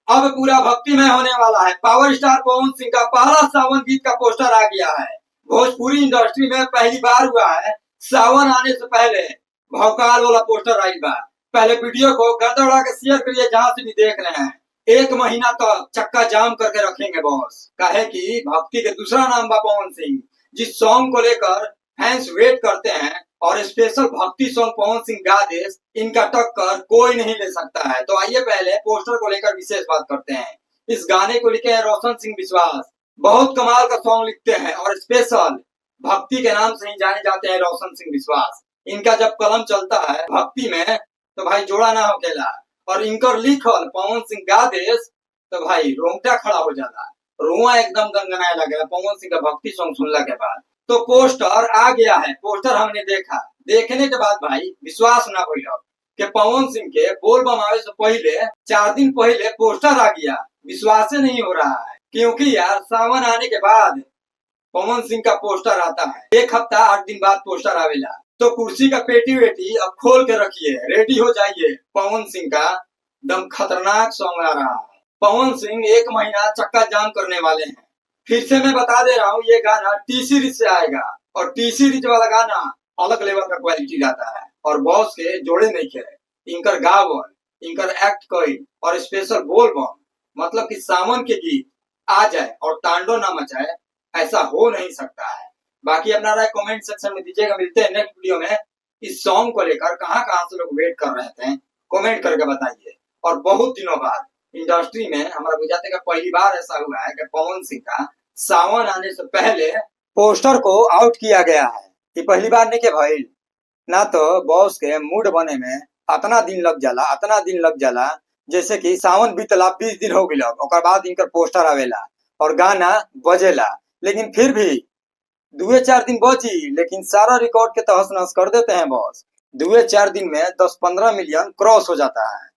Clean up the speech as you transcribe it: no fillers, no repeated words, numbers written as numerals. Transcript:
अब पूरा भक्तिमय होने वाला है। पावर स्टार पवन सिंह का पहला सावन गीत का पोस्टर आ गया है। भोजपुरी इंडस्ट्री में पहली बार हुआ है सावन आने से पहले भौकाल वाला पोस्टर आई बा। पहले वीडियो को गर्दा उड़ा के शेयर करिए जहां से भी देख रहे हैं। 1 महीना तक चक्का जाम करके रखेंगे बॉस। कहे कि भक्ति के दूसरा नाम बा पवन सिंह। जिस सॉन्ग को लेकर फैंस वेट करते हैं और स्पेशल भक्ति सॉन्ग पवन सिंह गा दे, इनका टक्कर कोई नहीं ले सकता है। तो आइए पहले पोस्टर को लेकर विशेष बात करते हैं। इस गाने को लिखे हैं रोशन सिंह विश्वास। बहुत कमाल का सॉन्ग लिखते हैं और स्पेशल भक्ति के नाम से ही जाने जाते हैं रोशन सिंह विश्वास। इनका जब कलम चलता है भक्ति में तो भाई जोड़ा ना होकेला, और इनकर लिखल पवन सिंह गा देस तो भाई रोंगटा खड़ा हो जाता है, रुआ एकदम गनगनाए लगेगा पवन सिंह का भक्ति सॉन्ग सुनने के बाद। तो पोस्टर आ गया है। पोस्टर हमने देखा, देखने के बाद भाई विश्वास ना हो कि पवन सिंह के बोल बम आवे से पहले 4 दिन पहले पोस्टर आ गया। विश्वास नहीं हो रहा है क्योंकि यार सावन आने के बाद पवन सिंह का पोस्टर आता है। 1 हफ्ता 8 दिन बाद पोस्टर आवेला। तो कुर्सी का पेटी वेटी अब खोल के रखिए, रेडी हो जाइए। पवन सिंह का दम खतरनाक सॉन्ग आ रहा है। पवन सिंह 1 महीना चक्का जाम करने वाले हैं। फिर से मैं बता दे रहा हूँ, ये गाना टी सीरीज से आएगा और टी सीरीज वाला गाना अलग लेवल का क्वालिटी रहता है और बॉस के जोड़े नहीं खेले। इनकर गावन, इनकर एक्ट कोई और स्पेशल बोल बम, मतलब कि सावन के गीत आ जाए और तांडव ना मचाए, ऐसा हो नहीं सकता है। बाकी अपना राय कमेंट सेक्शन में दीजिएगा। मिलते हैं नेक्स्ट वीडियो में। इस सॉन्ग को लेकर कहां कहां से लोग वेट कर रहे थे कमेंट करके बताइए। और बहुत दिनों बाद इंडस्ट्री में हमारा गुजरात का पहली बार ऐसा हुआ है कि पवन सिंह का सावन आने से पहले पोस्टर को आउट किया गया है। ये पहली बार नहीं के भाई ना, तो बॉस के मूड बने में इतना दिन लग जाला जैसे कि सावन बीतला 20 दिन हो गया और बाद इनकर पोस्टर आवेला और गाना बजेला। लेकिन फिर भी 2-4 दिन बची, लेकिन सारा रिकॉर्ड के तहस नहस कर देते हैं बॉस। 2-4 दिन में 10-15 मिलियन क्रॉस हो जाता है।